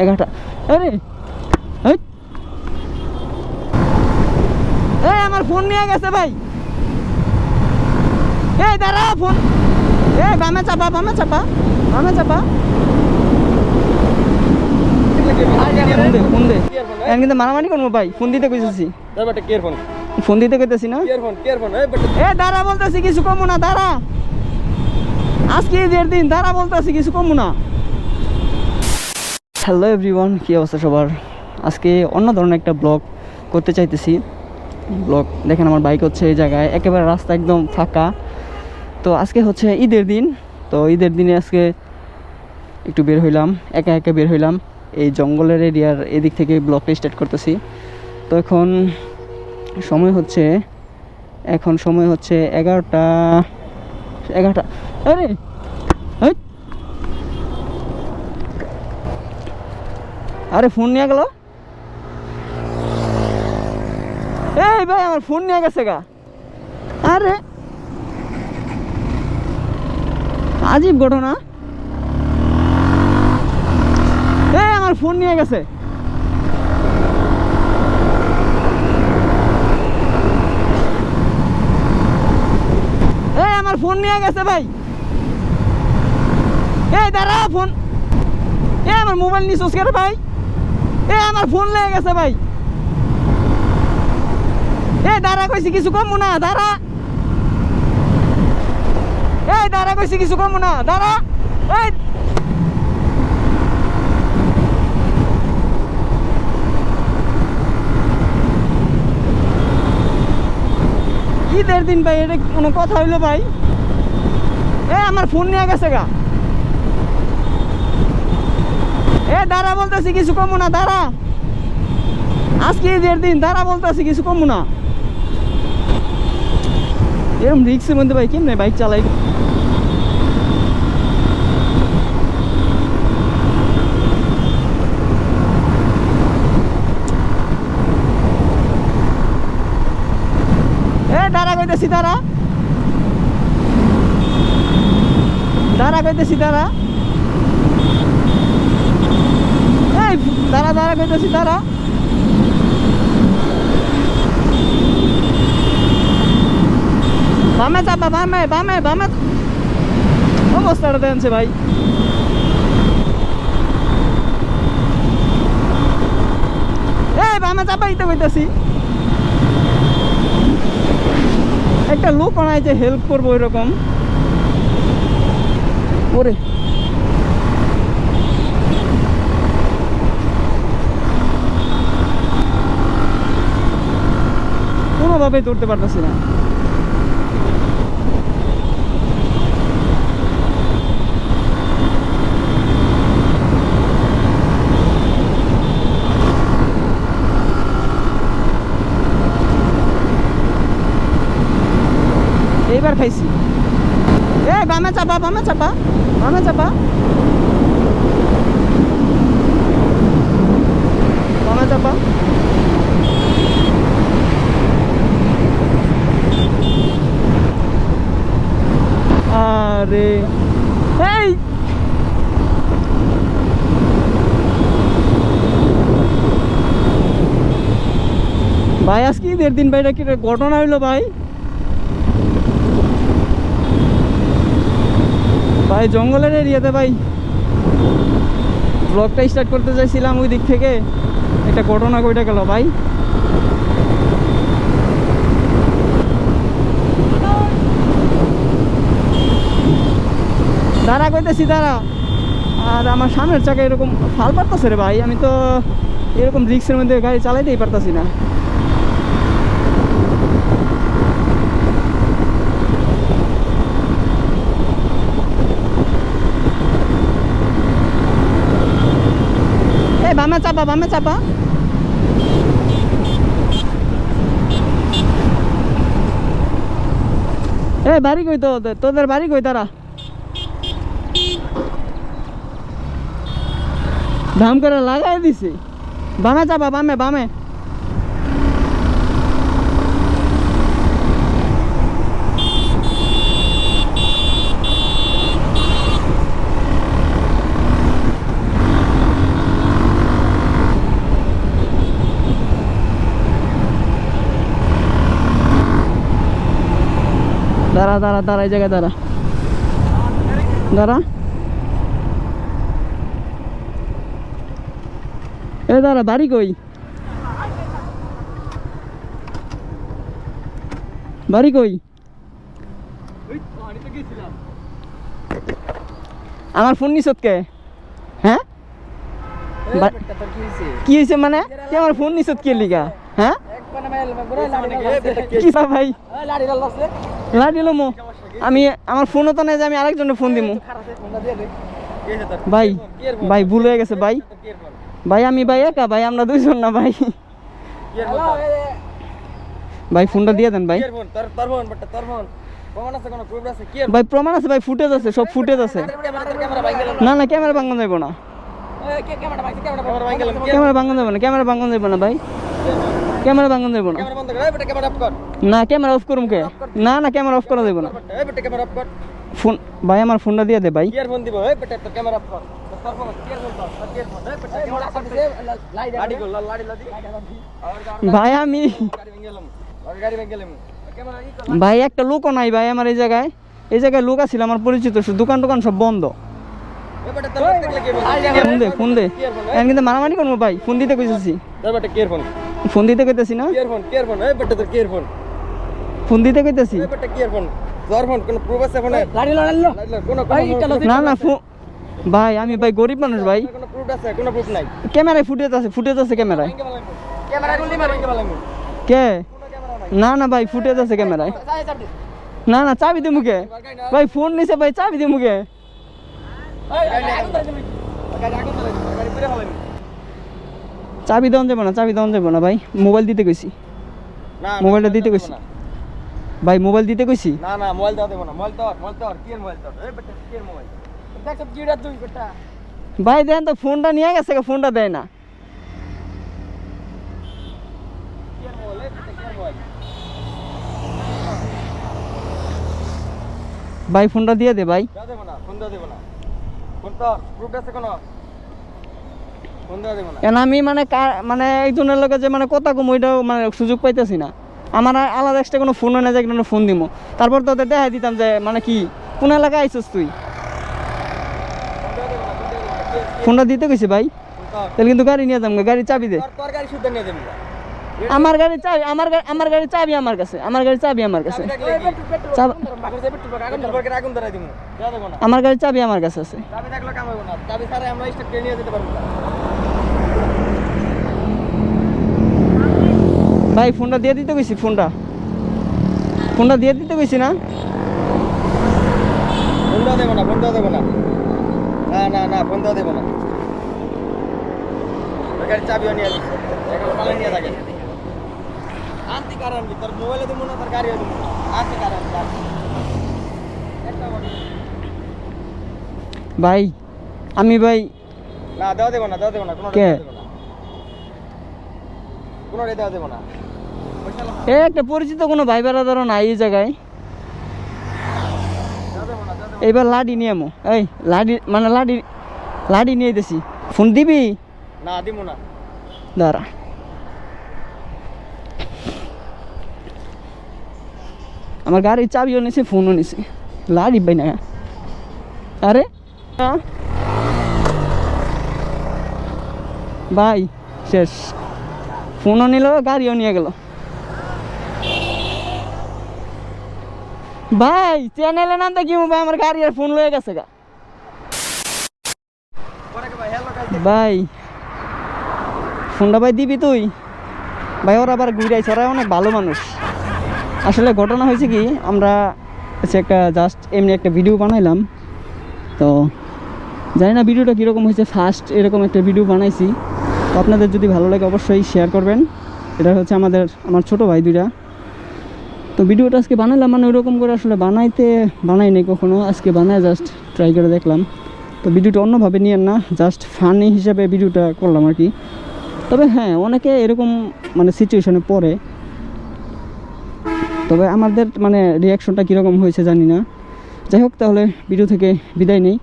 11টা। আরে এই আমার ফোন নিয়ে গেছে ভাই। এই দাঁড়া ফোন। এই বামে চাপা বামে চাপা বামে চাপা। ফোন দে এখন কিন্তু মারামারি করবো ভাই। ফোন দিতে কইতেছি। ফোন দিতে কইতেছি না। এ দাঁড়া বলতেছি কিছু কমু না। দাঁড়া আজকে ঈদের দিন। দাঁড়া বলতেছি কিছু কমু না। হ্যালো এভরিওয়ান, কী অবস্থা সবার? আজকে অন্য ধরনের একটা ব্লগ করতে চাইতেছি। ব্লগ দেখেন আমার বাইক হচ্ছে এই জায়গায়, একেবারে রাস্তা একদম ফাঁকা। তো আজকে হচ্ছে ঈদের দিন। তো ঈদের দিনে আজকে একটু বের হইলাম, একা একা বের হইলাম এই জঙ্গলের এরিয়ার এদিক থেকে ব্লগটা স্টার্ট করতেছি। তো এখন সময় হচ্ছে 11টা। আরে আরে ফোন নিয়ে গেল। এই ভাই আমার ফোন নিয়ে গেছে গা। আরে আজীব ঘটনা। এই আমার ফোন নিয়ে গেছে। এই আমার ফোন নিয়ে গেছে ভাই। এই দাঁড়া ফোন। এই আমার মোবাইল নিছোস কেন ভাই? এই আমার ফোন লেগে গেছে ভাই। এই দাঁড়া কইছি কিছু কমু না। দাঁড়া এই দাঁড়া কইছি কিছু কমু না। দাঁড়া এই ঈদের দিন ভাই, এটা কোনো কথা হইলো ভাই? এ আমার ফোন নিয়ে গেছে গা। এ দাঁড়া বলতেছি কিছু কমু না। দাঁড়া আজকে ঈদের দিন। দাঁড়া বলতেছি কিছু কমু না। এরকম রিক্সের মধ্যে ভাই কেমনে বাইক চালাই? এ দাঁড়া কইতেছি দাঁড়া। দাঁড়া কইতেছি দাঁড়া। এই দাঁড়া দাঁড়া কইতেছি দাঁড়া। বামে চাপা বামে বামে বামে। অবস্থাটা দেখছে ভাই। এই বামে চাপাই তো কইতেছি। একটা লোক নাই যে হেল্প করবো এরকম। ওরে কোনোভাবেই ধরতে পারতেছি না। এইবার খাইছি। এ বামে চাপা বামে চাপা বামে চাপা বামে চাপা। আরে এই ভাই আজকে ঈদের দিন ভাই, এটা কি ঘটনা হইলো ভাই? ভাই জঙ্গলের এরিয়াতে ভাই ব্লগটা স্টার্ট করতে চাইছিলাম, ওই দিক থেকে একটা ঘটনা ঘটে গেল ভাই। দাঁড়া কইতেছি দাঁড়া। আর আমার সামনের চাকা এরকম ফাল পারতেছে রে ভাই। আমি তো এরকম রিক্সের মধ্যে গাড়ি চালাইতেই পারতাছি না। বামে চাপা বামে চাপা। এ বাড়ি কই তো তোদের বাড়ি কই? তারা ধাম করে লাগাই দিছি। বামে চাপা বামে বামে। দাঁড়া দাঁড়া দাঁড়া, এই জায়গায় দাঁড়া দাঁড়া, এ দাঁড়া, বাড়ি কই, বাড়ি কই? আমার ফোন নিছত কে? হ্যাঁ কি হয়েছে মানে? তুই আমার ফোন নিছত কে লিগা? হ্যাঁ কি ভাই লাড়ি লমো? আমি আমার ফোনও তো নাই যে আমি আরেকজনের ফোন দিমু। ভাই ভাই ভুল হয়ে গেছে ভাই, ভাই আমি ভাই একা ভাই, আমরা দুইজন না ভাই। ভাই ফোনটা দিয়ে দেন ভাই। ভাই প্রমাণ আছে ভাই, ফুটেজ আছে, সব ফুটেজ আছে। না না ক্যামেরা ভাঙানো যাইব না, ক্যামেরা ভাঙানো যাবে না, ক্যামেরা ভাঙানো যাবে না ভাই, ক্যামেরা ভাঙানো যাবে না। না ক্যামেরা অফ করুম কে? না না ক্যামেরা অফ করা যাবে না। ফোন ভাই আমার ফোনটা দিয়ে দে ভাই। ভাই আমি ভাই একটা লোকও নাই ভাই আমার এই জায়গায়, এই জায়গায় লোক আছিল আমার পরিচিত, দোকান টোকান সব বন্ধ। ফোন দে ফোন দে, এখন কিন্তু মারামারি করবো ভাই, ফোন দিতে কইতেছি, ফোন দিতে কইতেছি না, ফোন দিতে কইতেছি। না না ভাই আমি ভাই গরিব মানুষ ভাই, ক্যামেরায় ফুটেজ আছে, ফুটেজ আছে ক্যামেরায়। কে? না না ভাই ফুটেজ আছে ক্যামেরায়। না না চাবি দে মুখে ভাই, ফোন নিছে ভাই, চাবি দে মুখে। চাবি দেওয়া যাবো না, চাবি দেওয়া যাবো না ভাই, মোবাইল দিতে কইছি, মোবাইলটা দিতে কইছি ভাই, মোবাইল দিতে কইছি। না না মোবাইল দাও দেবো না, মোবাইল তো মোবাইল তো কি এর মোবাইল তো, এই বেটা কি এর মোবাইল দেখ, সব জিড়া তুই বেটা। ভাই দেন তো, ফোনটা নিয়ে গেছে, ফোনটা দেয় না। কি এর মোবাইল, এই বেটা কি এর মোবাইল? ভাই ফোনটা দিয়ে দে ভাই। দাও দেবো না, ফোন দাও দেবো না, ফোন তো প্রুফ আছে কোনো, ফোন দাও দেবো না। কেন আমি মানে মানে একজনের লগে যে মানে কথা কম ওইটাও মানে সুযোগ পাইতেছি না। আমার আলাদা এক্সট্রা কোনো ফোন না, যে একটা ফোন দিব, তারপর তো ওদের দেখাই দিতাম যে মানে কি কোন এলাকায় আইছিস তুই। ফোনটা দিতে কইছি ভাই, তাহলে কিন্তু গাড়ি নিয়ে যাম, গাড়ির চাবি দে। আমার গাড়ির চাবি, আমার গাড়ির চাবি আমার কাছে, আমার গাড়ির চাবি আমার কাছে, আমার গাড়ির চাবি আমার কাছে আছে। ভাই ফোনটা দিয়ে দিতে কইছি, ফোনটা ফোনটা দিয়ে দিতে কইছি না। ফোনটা দেবো না, ফোনটা দেবো না, না না না ফোনটা দেবো না, গাড়ির চাবিও নিয়ে দিচ্ছে, পালে নিয়ে থাকে। আনতে কারণ কি তোর মোবাইলে দেবো না, তোর গাড়িও দেবো না, আনতে কারণ ভাই আমি ভাই না দেওয়া দেবো না, দেওয়া দেবো না, কোনো কোনো দেওয়া দেবো না। এ একটা পরিচিত কোনো ভাই বেড়াদারও নাই এই জায়গায়। এইবার লাডি নিয়ে আমো, এই লাডি মানে লাডি লাডি নিয়ে দিছি। ফোন দিবি? না দিব না, দাঁড়া। আমার গাড়ির চাবিও নিছে, ফোনও নিছে, লাডি ভাই না। আরে ভাই শেষ, ফোনও নিল, গাড়িও নিয়ে গেল। ভাই চ্যানেলে নাম দেখি ভাই, আমার গাড়ি আর ফোন লয়ে গেছে গা। ভাই ফোনটা ভাই দিবি তুই? ভাই ওরা আবার ঘুরে আইছে, ওরা অনেক ভালো মানুষ। আসলে ঘটনা হয়েছে কি, আমরা একটা জাস্ট এমনি একটা ভিডিও বানাইলাম, তো জানি না ভিডিওটা কীরকম হয়েছে, ফার্স্ট এরকম একটা ভিডিও বানাইছি। তো আপনাদের যদি ভালো লাগে অবশ্যই শেয়ার করবেন। এটা হচ্ছে আমার ছোটো ভাই দুইটা। তো ভিডিওটা আজকে বানালাম, মানে ওইরকম করে আসলে বানাই নেই কখনো, আজকে বানায় জাস্ট ট্রাই করে দেখলাম। তো ভিডিওটা অন্যভাবে নিয়েন না, জাস্ট ফানি হিসাবে ভিডিওটা করলাম আর কি। তবে হ্যাঁ অনেকে এরকম মানে সিচুয়েশনে পড়ে, তবে আমাদের মানে রিয়াকশনটা কীরকম হয়েছে জানি না। যাই হোক তাহলে ভিডিও থেকে বিদায় নেই।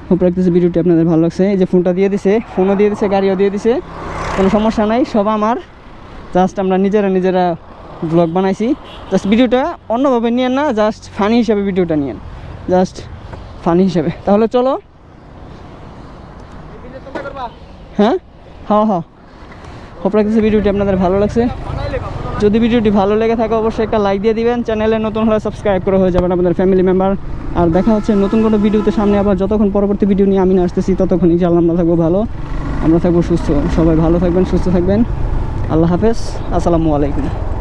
হোপ রাখতেছে ভিডিওটি আপনাদের ভালো লাগছে। এই যে ফোনটা দিয়ে দিছে, ফোনও দিয়ে দিছে, গাড়িও দিয়ে দিছে, কোনো সমস্যা নাই, সব আমার। জাস্ট আমরা নিজেরা ব্লগ বানাইছি। জাস্ট ভিডিওটা অন্যভাবে নিয়েন না, জাস্ট ফানি হিসাবে ভিডিওটা নিয়েন, জাস্ট ফানি হিসাবে। তাহলে চলো। হ্যাঁ হ্যাঁ হ্যাঁ, হোপ রাখতেছি ভিডিওটি আপনাদের ভালো লাগছে। যদি ভিডিওটি ভালো লেগে থাকে অবশ্যই একটা লাইক দিয়ে দিবেন, চ্যানেলে নতুন হলে সাবস্ক্রাইব করে হয়ে যাবেন আপনাদের ফ্যামিলি মেম্বার। আর দেখা হচ্ছে নতুন কোনো ভিডিওতে সামনে, আবার যতক্ষণ পরবর্তী ভিডিও নিয়ে আমি আসতেছি ততক্ষণ ইনশাআল্লাহ আমরা থাকবো ভালো, আমরা থাকবো সুস্থ। সবাই ভালো থাকবেন, সুস্থ থাকবেন। আল্লাহ হাফেজ, আসসালামু আলাইকুম।